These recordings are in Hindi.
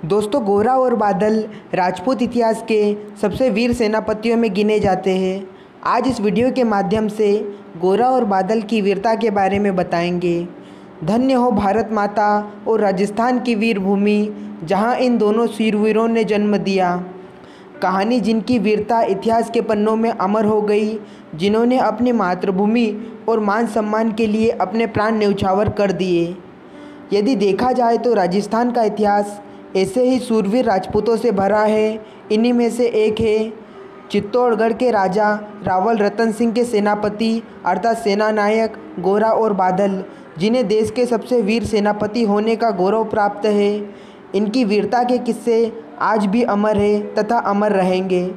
दोस्तों, गोरा और बादल राजपूत इतिहास के सबसे वीर सेनापतियों में गिने जाते हैं। आज इस वीडियो के माध्यम से गोरा और बादल की वीरता के बारे में बताएंगे। धन्य हो भारत माता और राजस्थान की वीर भूमि, जहां इन दोनों शूरवीरों ने जन्म दिया। कहानी जिनकी वीरता इतिहास के पन्नों में अमर हो गई, जिन्होंने अपनी मातृभूमि और मान सम्मान के लिए अपने प्राण न्यौछावर कर दिए। यदि देखा जाए तो राजस्थान का इतिहास ऐसे ही शूरवीर राजपूतों से भरा है। इन्हीं में से एक है चित्तौड़गढ़ के राजा रावल रतन सिंह के सेनापति अर्थात सेना नायक गोरा और बादल, जिन्हें देश के सबसे वीर सेनापति होने का गौरव प्राप्त है। इनकी वीरता के किस्से आज भी अमर है तथा अमर रहेंगे।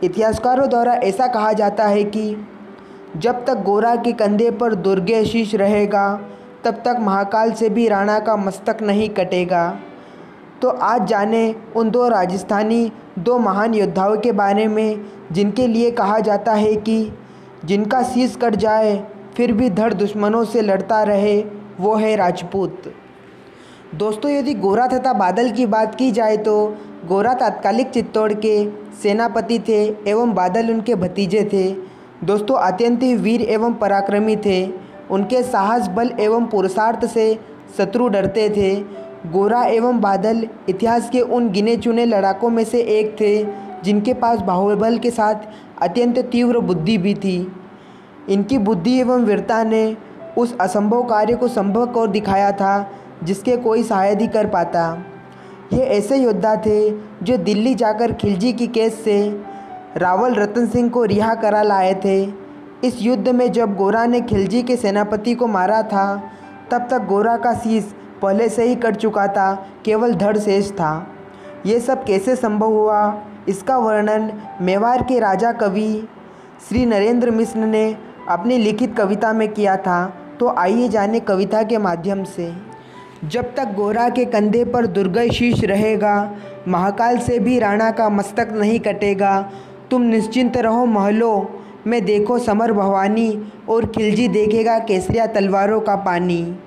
इतिहासकारों द्वारा ऐसा कहा जाता है कि जब तक गोरा के कंधे पर दुर्गे शीश रहेगा, तब तक महाकाल से भी राणा का मस्तक नहीं कटेगा। तो आज जाने उन दो महान योद्धाओं के बारे में, जिनके लिए कहा जाता है कि जिनका शीश कट जाए फिर भी धड़ दुश्मनों से लड़ता रहे, वो है राजपूत। दोस्तों, यदि गोरा तथा बादल की बात की जाए तो गोरा तात्कालिक चित्तौड़ के सेनापति थे एवं बादल उनके भतीजे थे। दोस्तों, अत्यंत ही वीर एवं पराक्रमी थे। उनके साहस, बल एवं पुरुषार्थ से शत्रु डरते थे। गोरा एवं बादल इतिहास के उन गिने चुने लड़ाकों में से एक थे, जिनके पास बाहुबल के साथ अत्यंत तीव्र बुद्धि भी थी। इनकी बुद्धि एवं वीरता ने उस असंभव कार्य को संभव कर दिखाया था, जिसके कोई शायद ही कर पाता। ये ऐसे योद्धा थे जो दिल्ली जाकर खिलजी की कैद से रावल रतन सिंह को रिहा करा लाए थे। इस युद्ध में जब गोरा ने खिलजी के सेनापति को मारा था, तब तक गोरा का शीश पहले से ही कट चुका था, केवल धड़ शेष था। ये सब कैसे संभव हुआ, इसका वर्णन मेवाड़ के राजा कवि श्री नरेंद्र मिश्र ने अपनी लिखित कविता में किया था। तो आइए जाने कविता के माध्यम से। जब तक गोरा के कंधे पर दुर्गे शीश रहेगा, महाकाल से भी राणा का मस्तक नहीं कटेगा। तुम निश्चिंत रहो महलों में, देखो समर भवानी, और खिलजी देखेगा केसरिया तलवारों का पानी।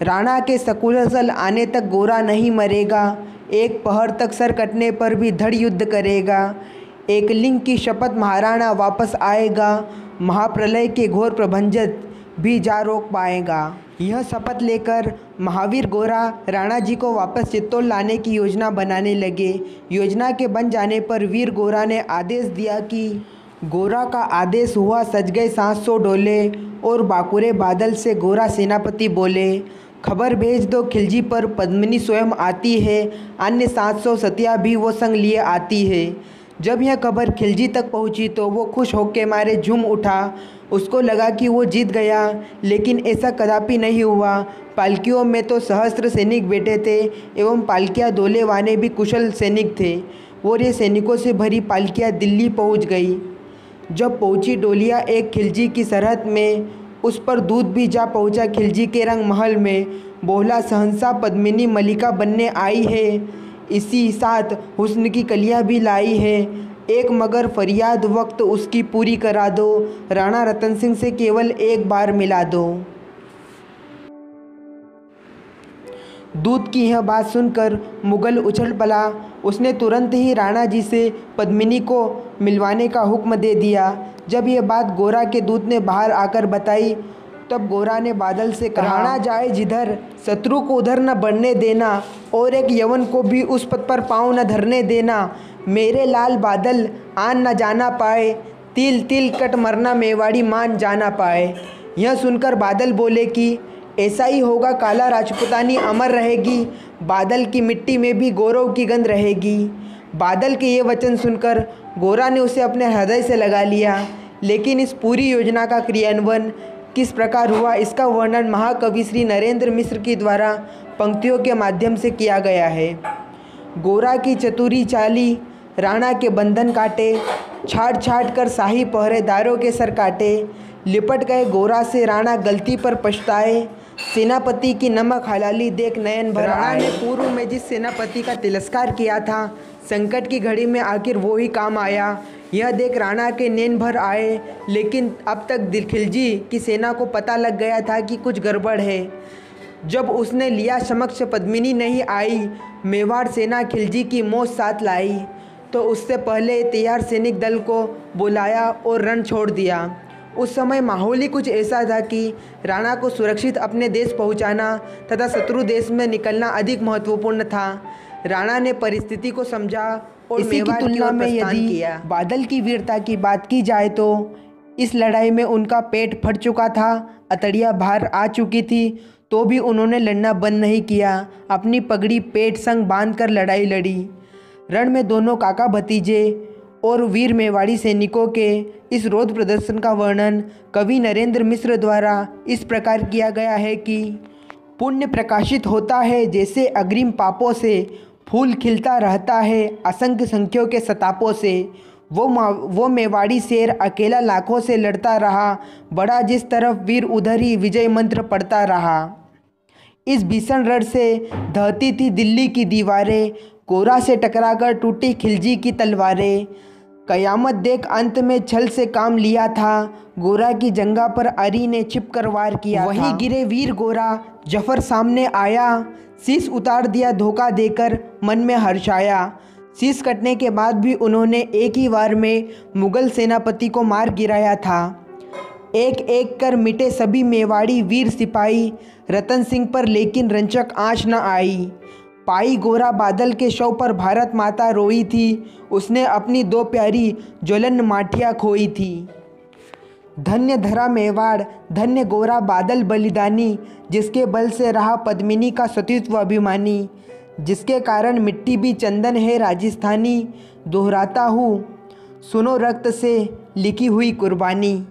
राणा के सकुशल आने तक गोरा नहीं मरेगा, एक पहर तक सर कटने पर भी धड़ युद्ध करेगा। एक लिंग की शपथ महाराणा वापस आएगा, महाप्रलय के घोर प्रभंजन भी जा रोक पाएगा। यह शपथ लेकर महावीर गोरा राणा जी को वापस चित्तौड़ लाने की योजना बनाने लगे। योजना के बन जाने पर वीर गोरा ने आदेश दिया कि गोरा का आदेश हुआ, सज गए 700 डोले, और बाकुरे बादल से गोरा सेनापति बोले, खबर भेज दो खिलजी पर, पद्मिनी स्वयं आती है, अन्य 700 सतिया भी वो संग लिए आती है। जब यह खबर खिलजी तक पहुंची तो वो खुश होके मारे झूम उठा। उसको लगा कि वो जीत गया, लेकिन ऐसा कदापि नहीं हुआ। पालकियों में तो सहस्त्र सैनिक बैठे थे एवं पालकियाँ डोले वाले भी कुशल सैनिक थे, और ये सैनिकों से भरी पालकियाँ दिल्ली पहुँच गई। जब पहुँची डोलियाँ एक खिलजी की सरहद में, उस पर दूध भी जा पहुंचा खिलजी के रंग महल में। बोला, सहंसा पद्मिनी मलिका बनने आई है, इसी साथ हुस्न की कलियां भी लाई है। एक मगर फरियाद वक्त उसकी पूरी करा दो, राणा रतन सिंह से केवल एक बार मिला दो। दूध की यह बात सुनकर मुगल उछल पड़ा। उसने तुरंत ही राणा जी से पद्मिनी को मिलवाने का हुक्म दे दिया। जब यह बात गोरा के दूत ने बाहर आकर बताई, तब गोरा ने बादल से कहा, राणा जाए जिधर, शत्रु को उधर न बढ़ने देना, और एक यवन को भी उस पद पर पाँव न धरने देना। मेरे लाल बादल आन न जाना पाए, तिल तिल कट मरना मेवाड़ी मान जाना पाए। यह सुनकर बादल बोले कि ऐसा ही होगा, काला राजपूतानी अमर रहेगी, बादल की मिट्टी में भी गौरव की गंध रहेगी। बादल के ये वचन सुनकर गोरा ने उसे अपने हृदय से लगा लिया। लेकिन इस पूरी योजना का क्रियान्वयन किस प्रकार हुआ, इसका वर्णन महाकवि श्री नरेंद्र मिश्र के द्वारा पंक्तियों के माध्यम से किया गया है। गोरा की चतुरी चाली राणा के बंधन काटे, छाट छाट कर शाही पहरेदारों के सर काटे। लिपट गए गोरा से राणा गलती पर पछताए, सेनापति की नमक हलाली देख नयन भर आए। राणा ने पूर्व में जिस सेनापति का तिरस्कार किया था, संकट की घड़ी में आखिर वो ही काम आया। यह देख राणा के नैन भर आए, लेकिन अब तक खिलजी की सेना को पता लग गया था कि कुछ गड़बड़ है। जब उसने लिया समक्ष पद्मिनी नहीं आई, मेवाड़ सेना खिलजी की मौत साथ लाई। तो उससे पहले तैयार सैनिक दल को बुलाया और रण छोड़ दिया। उस समय माहौल ही कुछ ऐसा था कि राणा को सुरक्षित अपने देश पहुंचाना तथा शत्रु देश में निकलना अधिक महत्वपूर्ण था। राणा ने परिस्थिति को समझा और इसी की तुलना में यदि बादल की वीरता की बात की जाए तो इस लड़ाई में उनका पेट फट चुका था, अतड़ियाँ बाहर आ चुकी थी, तो भी उन्होंने लड़ना बंद नहीं किया। अपनी पगड़ी पेट संग बांधकर लड़ाई लड़ी। रण में दोनों काका भतीजे और वीर मेवाड़ी सैनिकों के इस रौद्र प्रदर्शन का वर्णन कवि नरेंद्र मिश्र द्वारा इस प्रकार किया गया है कि पुण्य प्रकाशित होता है जैसे अग्रिम पापों से, फूल खिलता रहता है असंख्य संख्यों के सतापों से। वो मेवाड़ी शेर अकेला लाखों से लड़ता रहा, बड़ा जिस तरफ वीर उधर ही विजय मंत्र पढ़ता रहा। इस भीषण रण से दहती थी दिल्ली की दीवारें, गोरा से टकराकर टूटी खिलजी की तलवारें। कयामत देख अंत में छल से काम लिया था, गोरा की जंगा पर अरी ने छिपकर वार किया। वहीं गिरे वीर गोरा, जफर सामने आया, शीश उतार दिया धोखा देकर मन में हर्षाया। शीश कटने के बाद भी उन्होंने एक ही वार में मुगल सेनापति को मार गिराया था। एक एक कर मिटे सभी मेवाड़ी वीर सिपाही रतन सिंह पर, लेकिन रंचक आँच न आई। पाई गोरा बादल के शव पर भारत माता रोई थी, उसने अपनी दो प्यारी ज्वलन माठिया खोई थी। धन्य धरा मेवाड़, धन्य गोरा बादल बलिदानी, जिसके बल से रहा पद्मिनी का सतीत्व अभिमानी, जिसके कारण मिट्टी भी चंदन है राजस्थानी। दोहराता हूँ सुनो रक्त से लिखी हुई कुर्बानी।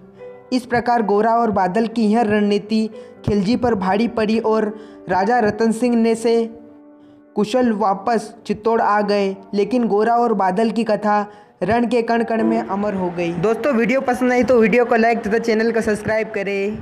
इस प्रकार गोरा और बादल की यह रणनीति खिलजी पर भारी पड़ी और राजा रतन सिंह ने से कुशल वापस चित्तौड़ आ गए। लेकिन गोरा और बादल की कथा रण के कण कण में अमर हो गई। दोस्तों वीडियो पसंद आई तो वीडियो को लाइक तथा चैनल को सब्सक्राइब करें।